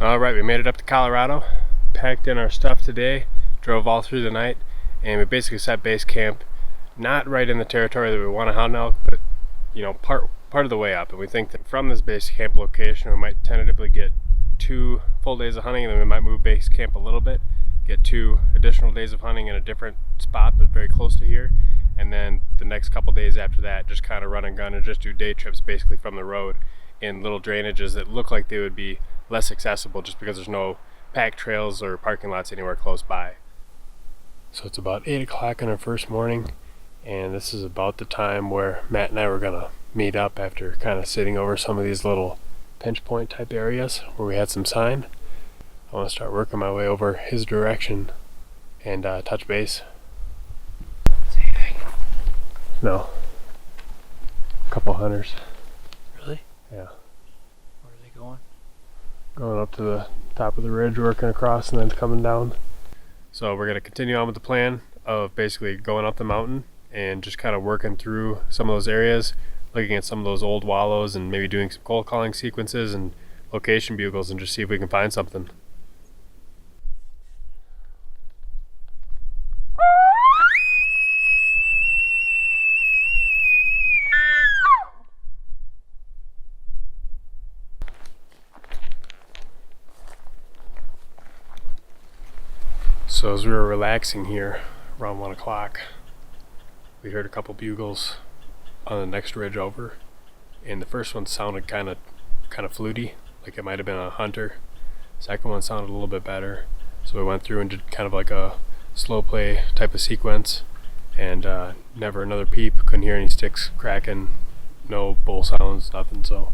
Alright, we made it up to Colorado, packed in our stuff today, drove all through the night, and we basically set base camp not right in the territory that we want to hunt elk, but part of the way up. And we think that from this base camp location we might tentatively get 2 full days of hunting, and then we might move base camp a little bit, get 2 additional days of hunting in a different spot but very close to here, and then the next couple days after that just kind of run and gun and just do day trips basically from the road in little drainages that look like they would be less accessible just because there's no pack trails or parking lots anywhere close by. So it's about 8 o'clock on our first morning, and this is about the time where Matt and I were gonna meet up after kind of sitting over some of these little pinch point type areas where we had some sign. I want to start working my way over his direction and touch base. See anything? No. A couple hunters. Really? Yeah. Where are they going? Going up to the top of the ridge, working across, and then coming down. So we're going to continue on with the plan of basically going up the mountain and just kind of working through some of those areas, looking at some of those old wallows and maybe doing some cold calling sequences and location bugles and just see if we can find something. So as we were relaxing here around 1 o'clock, we heard a couple bugles on the next ridge over, and the first one sounded kind of fluty, like it might have been a hunter. Second one sounded a little bit better, so we went through and did kind of like a slow play type of sequence, and never another peep. Couldn't hear any sticks cracking, no bull sounds, nothing. So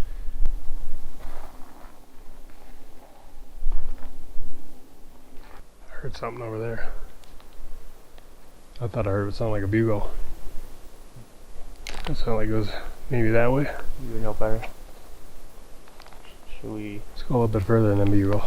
I heard something over there. I thought I heard it sound like a bugle. It sounded like it was maybe that way. You would know better. Should we? Let's go a little bit further than the bugle.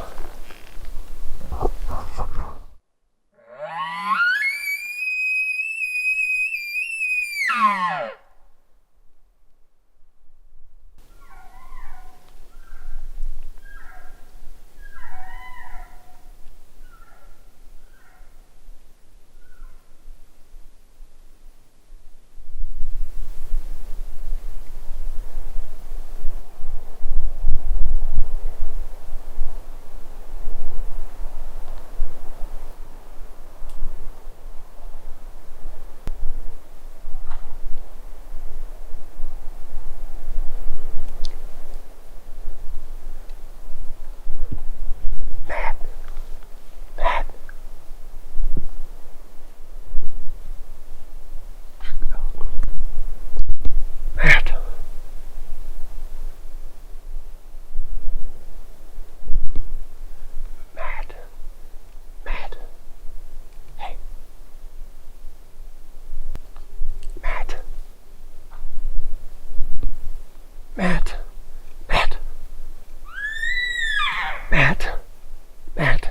Matt.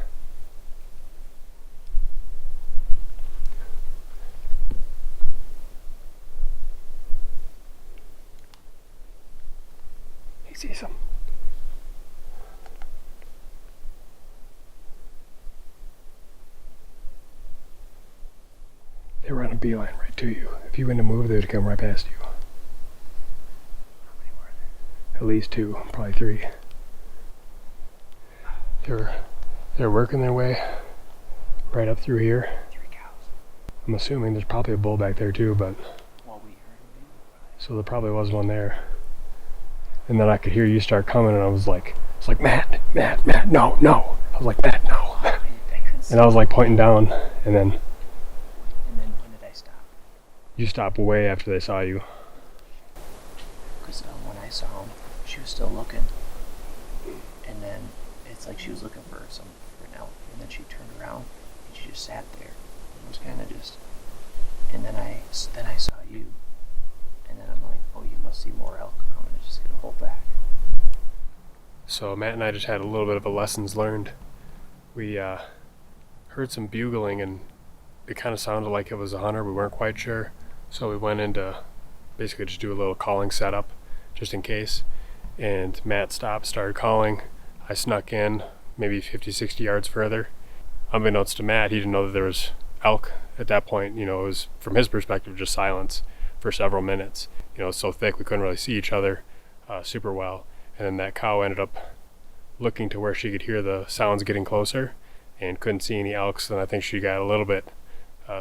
He sees him. They were on a beeline right to you. If you wouldn't have moved, they would come right past you. How many were there? At least 2, probably 3. They're working their way right up through here. 3 cows. I'm assuming there's probably a bull back there too, but Well, we heard them. so there probably was one there. And then I could hear you start coming, and I was like, Matt, no. I was like, Matt, no. I couldn't see. And I was like pointing down, and then And then when did I stop? you stopped way after they saw you. Because when I saw him, she was still looking. And then it's like she was looking for an elk, and then she turned around and she just sat there. It was kind of just. And then I saw you, and then I'm like, oh, you must see more elk. I'm just gonna hold back. So Matt and I just had a little bit of a lessons learned. We heard some bugling, and it kind of sounded like it was a hunter. We weren't quite sure, so we went in to basically just do a little calling setup just in case. And Matt stopped, started calling. I snuck in, maybe 50, 60 yards further. Unbeknownst to Matt, he didn't know that there was elk at that point. It was, from his perspective, just silence for several minutes. It was so thick we couldn't really see each other super well. And then that cow ended up looking to where she could hear the sounds getting closer and couldn't see any elks. And I think she got a little bit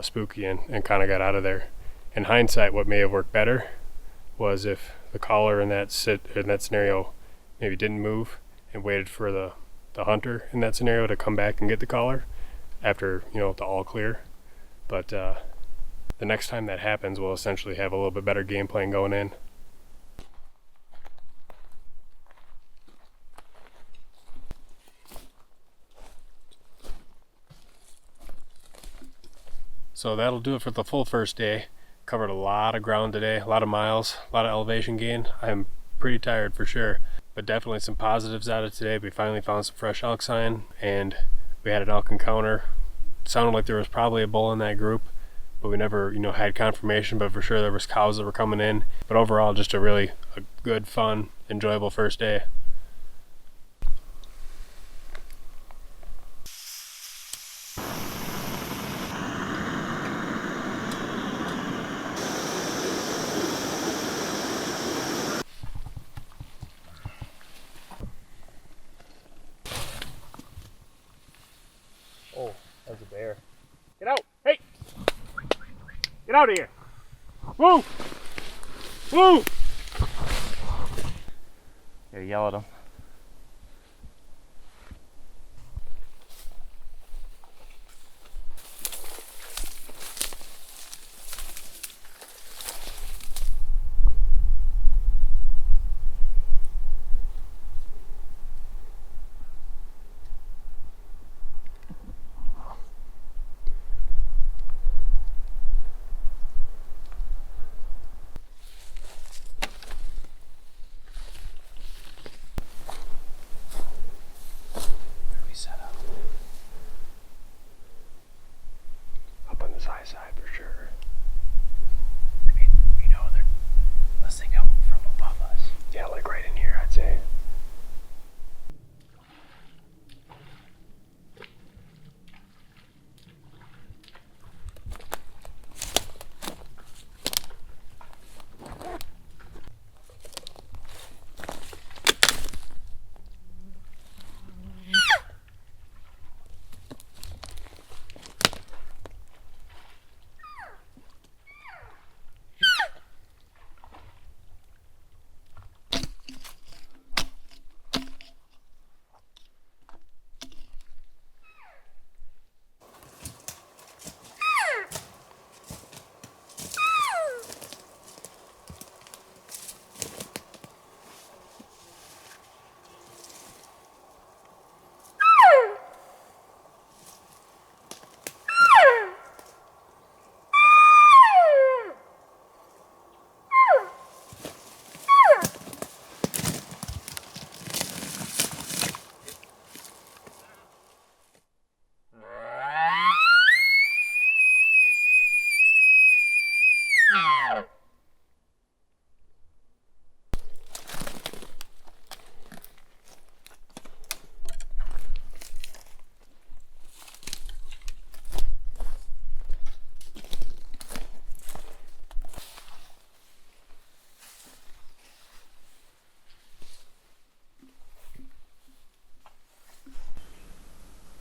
spooky and kind of got out of there. In hindsight, what may have worked better was if the caller in that scenario maybe didn't move and waited for the hunter in that scenario to come back and get the caller after the all clear. But the next time that happens, we'll essentially have a little bit better game plan going in. So that'll do it for the full first day. Covered a lot of ground today, a lot of miles, a lot of elevation gain. I am pretty tired for sure, but definitely some positives out of today. We finally found some fresh elk sign, and we had an elk encounter. It sounded like there was probably a bull in that group, but we never had confirmation, but for sure there was cows that were coming in. But overall, just a good, fun, enjoyable first day. Oh, that's a bear. Get out! Hey! Get out of here! Woo! Woo! Gotta yell at him. Up on this high side for sure. I mean, we know they're listening up from above us. Yeah, like right in here, I'd say.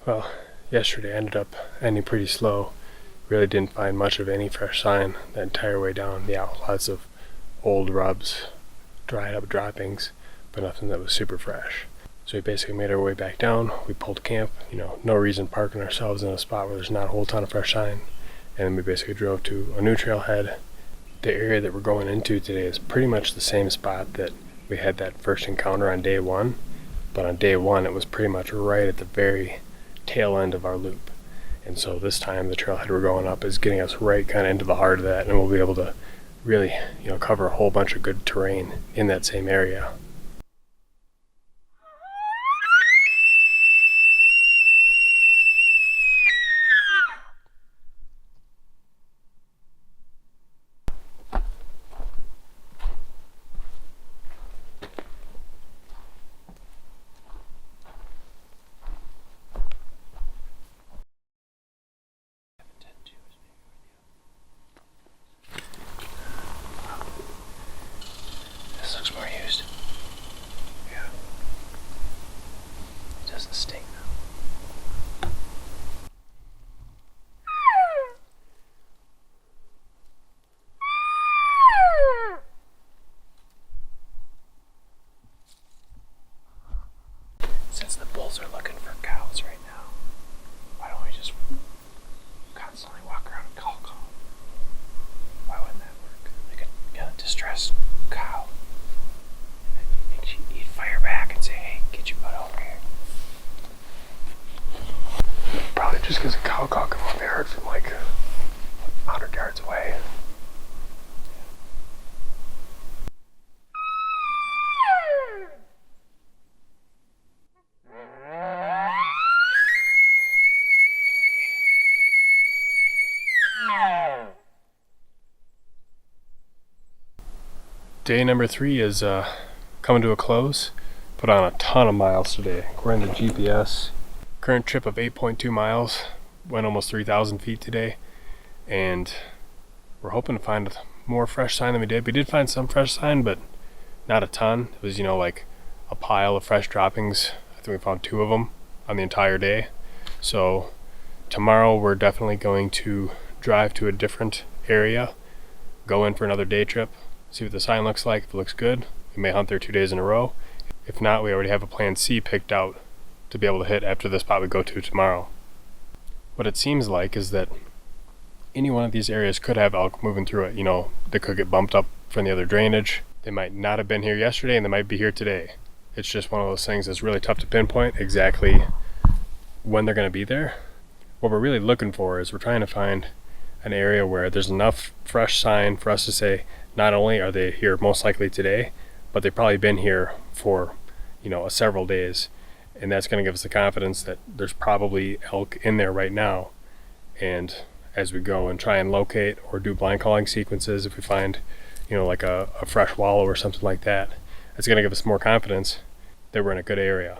Well, yesterday I ended up ending pretty slow. Really didn't find much of any fresh sign the entire way down. Yeah, lots of old rubs, dried up droppings, but nothing that was super fresh. So we basically made our way back down. We pulled camp, no reason parking ourselves in a spot where there's not a whole ton of fresh sign. And then we basically drove to a new trailhead. The area that we're going into today is pretty much the same spot that we had that first encounter on day one. But on day one, it was pretty much right at the very tail end of our loop. And so this time the trailhead we're going up is getting us right kind of into the heart of that, and we'll be able to really cover a whole bunch of good terrain in that same area. has a sting now. Since the bulls are looking for cows right now, why don't we just constantly walk around and call? Why wouldn't that work? Like a distressed cow. And then you think you'd fire back and say, hey, get your butt over here. Probably just because a cow call can be heard from like 100 yards away. Day number 3 is coming to a close. Put on a ton of miles today. According to GPS, current trip of 8.2 miles. Went almost 3,000 feet today, and we're hoping to find more fresh sign than we did. We did find some fresh sign, but not a ton. It was, like a pile of fresh droppings. I think we found 2 of them on the entire day. So tomorrow we're definitely going to drive to a different area, go in for another day trip, see what the sign looks like. If it looks good, we may hunt there 2 days in a row. If not, we already have a plan C picked out to be able to hit after the spot we go to tomorrow. What it seems like is that any one of these areas could have elk moving through it. They could get bumped up from the other drainage. They might not have been here yesterday, and they might be here today. It's just one of those things that's really tough to pinpoint exactly when they're going to be there. What we're really looking for is we're trying to find an area where there's enough fresh sign for us to say not only are they here most likely today, but they've probably been here for several days. And that's going to give us the confidence that there's probably elk in there right now. And as we go and try and locate or do blind calling sequences, if we find, like a fresh wallow or something like that, it's going to give us more confidence that we're in a good area.